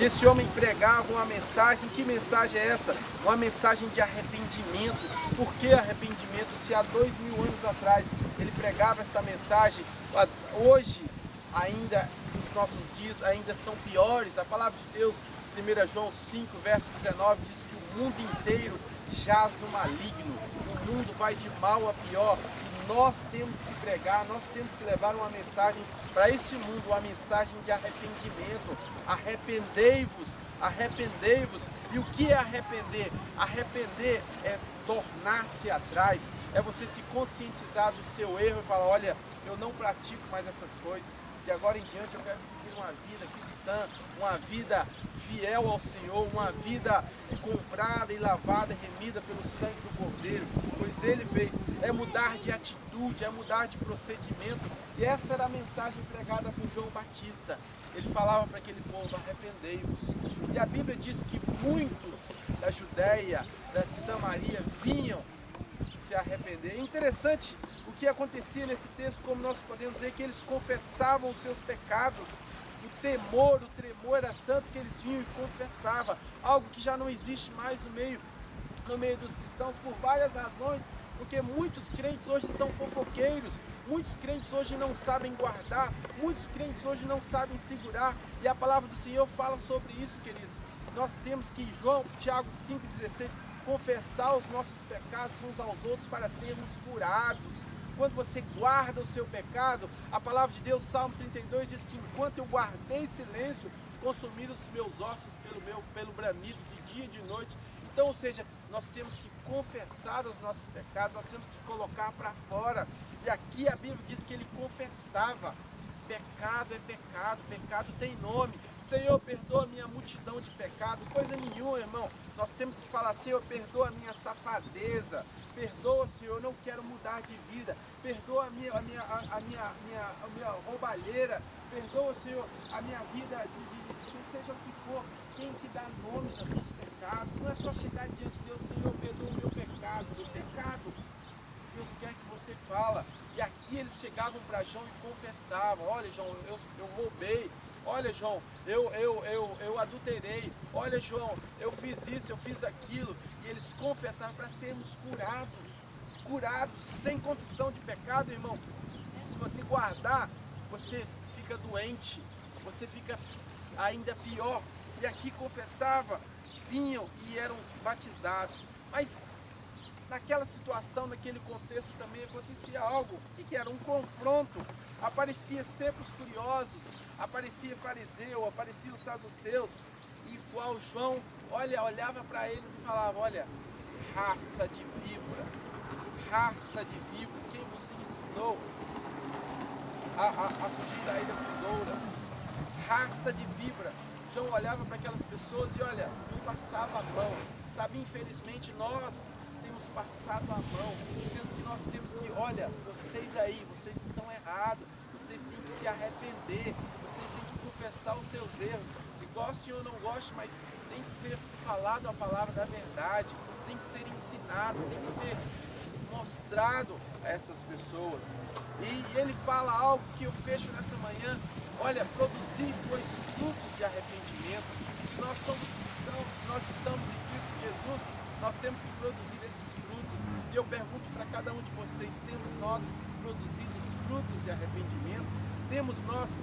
E esse homem pregava uma mensagem. Que mensagem é essa? Uma mensagem de arrependimento. Por que arrependimento? Se há 2000 anos atrás ele pregava esta mensagem, hoje ainda, nos nossos dias, ainda são piores. A palavra de Deus, 1 João 5, verso 19, diz que o mundo inteiro jaz no maligno. O mundo vai de mal a pior. E nós temos que pregar, nós temos que levar uma mensagem para esse mundo, uma mensagem de arrependimento. Arrependei-vos, arrependei-vos. E o que é arrepender? Arrepender é tornar-se atrás, é você se conscientizar do seu erro e falar, olha, eu não pratico mais essas coisas. De agora em diante eu quero seguir uma vida cristã, uma vida fiel ao Senhor, uma vida comprada e lavada e remida pelo sangue do Cordeiro, pois Ele fez. É mudar de atitude, é mudar de procedimento. E essa era a mensagem pregada por João Batista. Ele falava para aquele povo, arrependei-vos. E a Bíblia diz que muitos da Judéia, da Samaria, vinham se arrepender. É interessante o que acontecia nesse texto, como nós podemos ver, que eles confessavam os seus pecados. O temor, o tremor era tanto que eles vinham e confessavam, algo que já não existe mais no meio dos cristãos, por várias razões, porque muitos crentes hoje são fofoqueiros, muitos crentes hoje não sabem guardar, muitos crentes hoje não sabem segurar, e a palavra do Senhor fala sobre isso, queridos. Nós temos que, Tiago 5,16, confessar os nossos pecados uns aos outros para sermos curados. Quando você guarda o seu pecado, a palavra de Deus, Salmo 32, diz que enquanto eu guardei silêncio, consumir os meus ossos pelo bramido de dia e de noite. Então, ou seja, nós temos que confessar os nossos pecados, nós temos que colocar para fora. E aqui a Bíblia diz que ele confessava. Pecado é pecado, pecado tem nome. Senhor, perdoa a minha multidão de pecado. Coisa nenhuma, irmão. Nós temos que falar, Senhor, perdoa a minha safadeza. Perdoa, Senhor, eu não quero mudar de vida. Perdoa a minha roubalheira. Perdoa, Senhor, a minha vida, seja o que for. Tem que dar nome aos meus pecados. Não é só chegar diante de Deus, Senhor, perdoa o meu pecado. O pecado, Deus quer que você fala. E aqui eles chegavam para João e confessavam, olha, João, eu roubei. Olha, João, eu adulterei. Olha, João, eu fiz isso, eu fiz aquilo. E eles confessavam para sermos curados. Curados, sem confissão de pecado, irmão. Se você guardar, você fica doente. Você fica ainda pior. E aqui confessava, vinham e eram batizados. Mas naquela situação, naquele contexto também acontecia algo. O que era? Um confronto. Aparecia sempre os curiosos, aparecia fariseu, aparecia os saduceus, igual João, olhava para eles e falava, olha, raça de víbora, quem vos ensinou a fugir da ilha vindoura? Raça de víbora. João olhava para aquelas pessoas e olha, passava a mão. Sabe, infelizmente nós temos passado a mão, sendo que nós temos que, olha, vocês aí, vocês estão errados, vocês têm que se arrepender, vocês têm que confessar os seus erros. Se gostem ou não gostem, mas tem que ser falado a palavra da verdade, tem que ser ensinado, tem que ser mostrado a essas pessoas. E ele fala algo que eu fecho nessa manhã, olha, produzir pois frutos de arrependimento. Se nós somos cristãos, se nós estamos em Cristo Jesus, nós temos que produzir esses frutos. E eu pergunto para cada um de vocês, temos nós produzido os frutos de arrependimento? Temos nós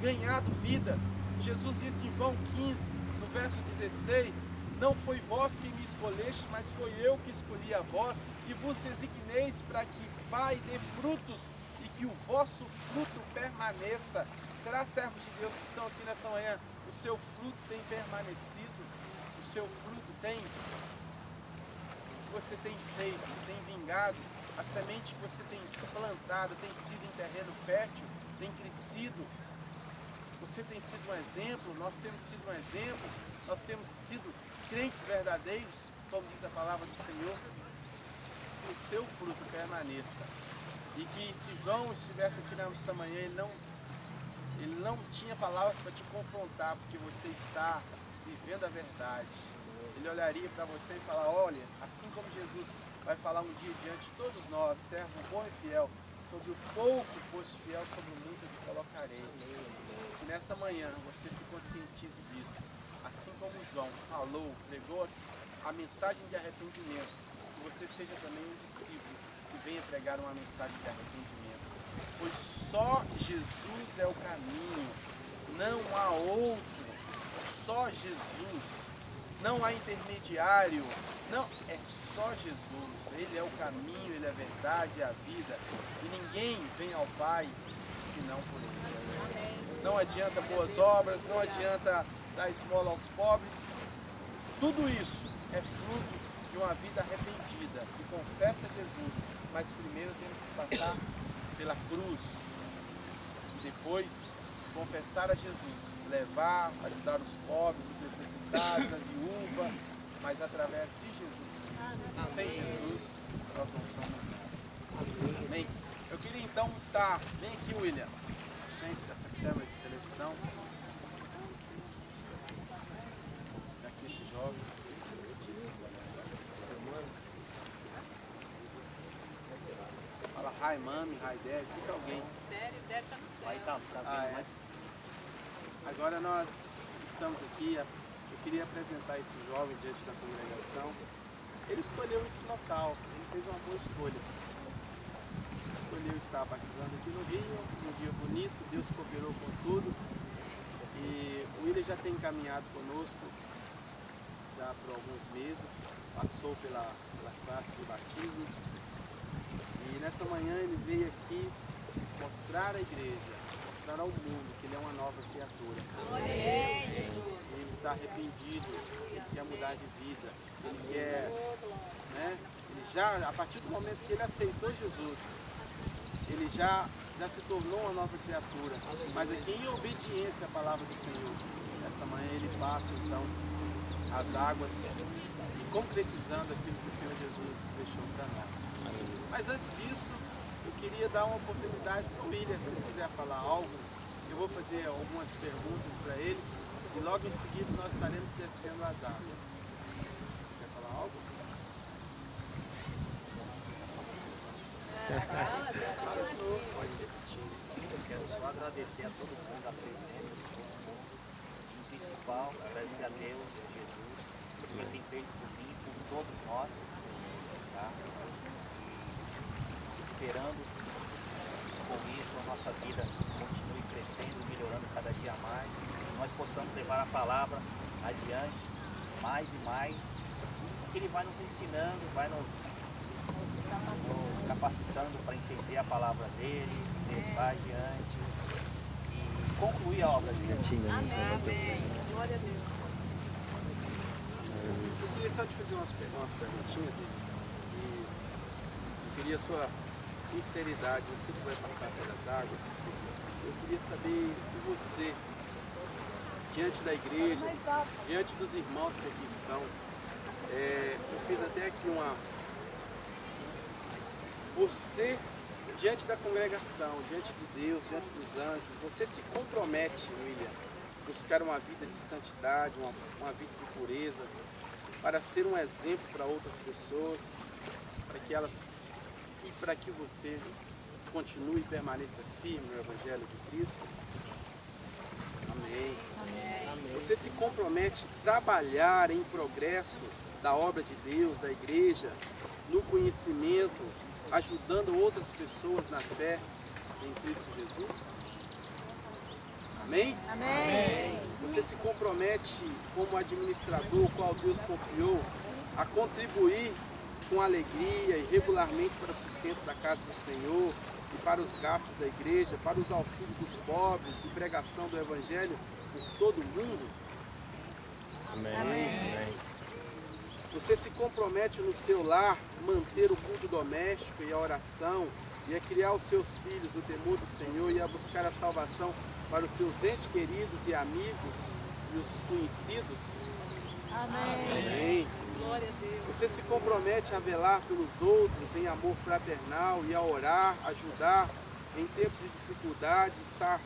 ganhado vidas? Jesus disse em João 15, no verso 16, não foi vós que me escolheste, mas foi eu que escolhi a vós, e vos designeis para que vá e dê frutos, e que o vosso fruto permaneça. Será, servos de Deus que estão aqui nessa manhã, o seu fruto tem permanecido? O seu fruto tem... você tem feito, tem vingado, a semente que você tem plantado tem sido em terreno fértil, tem crescido, você tem sido um exemplo, nós temos sido um exemplo, nós temos sido crentes verdadeiros, como diz a palavra do Senhor, que o seu fruto permaneça. E que se João estivesse aqui nessa manhã, ele não tinha palavras para te confrontar, porque você está vivendo a verdade. Ele olharia para você e falar, olha, assim como Jesus vai falar um dia diante de todos nós, servo bom e fiel, Sobre o pouco foste fiel, sobre o muito eu te colocarei. Que nessa manhã você se conscientize disso. Assim como João falou, pregou a mensagem de arrependimento, que você seja também um discípulo que venha pregar uma mensagem de arrependimento. Pois só Jesus é o caminho, não há outro, só Jesus, não há intermediário, não, é só Jesus, Ele é o caminho, Ele é a verdade, é a vida, e ninguém vem ao Pai senão por Ele. Não adianta boas obras, não adianta dar esmola aos pobres, tudo isso é fruto de uma vida arrependida, que confessa Jesus, mas primeiro temos que passar pela cruz, e depois confessar a Jesus, levar, ajudar os pobres, os necessitados, a viúva, mas através de Jesus. Sem Jesus, nós não somos nada. Amém? Eu queria então estar, vem aqui, William, na frente dessa câmera de televisão. Aqui esse jovem. Fala hi mami, hi dad, fica alguém. Dad tá no céu. É. Agora nós estamos aqui, eu queria apresentar esse jovem diante da congregação. Ele escolheu esse local, ele fez uma boa escolha. Escolheu estar batizando aqui no Rio, um dia bonito, Deus cooperou com tudo. E o William já tem caminhado conosco já por alguns meses, passou pela classe de batismo. E nessa manhã ele veio aqui mostrar à igreja, mostrar ao mundo que ele é uma nova criatura. Ele está arrependido, ele quer mudar de vida, ele quer, né? Ele já, a partir do momento que ele aceitou Jesus, ele já se tornou uma nova criatura. Mas aqui em obediência à palavra do Senhor, nessa manhã ele passa então as águas e concretizando aquilo que o Senhor Jesus deixou para nós. Mas antes disso, eu queria dar uma oportunidade para o William, se ele quiser falar algo. Eu vou fazer algumas perguntas para ele e logo em seguida nós estaremos descendo as águas. Quer falar algo? Pode repetir. Eu quero só agradecer a todo mundo a presença, em principal, agradecer a Deus, a Jesus, por que tem feito por mim, por todos nós, tá? Esperando com isso a nossa vida continue crescendo, melhorando cada dia mais, nós possamos levar a palavra adiante mais e mais, que Ele vai nos ensinando, vai nos capacitando para entender a palavra dele, levar adiante e concluir a obra dele. Amém. Glória a Deus. Eu queria só te fazer umas perguntinhas, e eu queria a sua sinceridade, você que vai passar pelas águas, eu queria saber de você, diante da igreja, diante dos irmãos que aqui estão, eu fiz até aqui você, diante da congregação, diante de Deus, diante dos anjos, você se compromete, William, buscar uma vida de santidade, uma vida de pureza, para ser um exemplo para outras pessoas, para que você continue e permaneça firme no Evangelho de Cristo? Amém. Amém. Você se compromete a trabalhar em progresso da obra de Deus, da igreja, no conhecimento, ajudando outras pessoas na fé em Cristo Jesus? Amém? Amém. Você se compromete como administrador, qual Deus confiou, a contribuir com alegria e regularmente para o sustento da casa do Senhor e para os gastos da igreja, para os auxílios dos pobres e pregação do Evangelho por todo mundo? Amém. Amém. Você se compromete no seu lar manter o culto doméstico e a oração e a criar os seus filhos o temor do Senhor e a buscar a salvação para os seus entes queridos e amigos e os conhecidos? Amém. Amém. Glória a Deus. Você se compromete a velar pelos outros em amor fraternal e a orar, ajudar em tempos de dificuldade, estar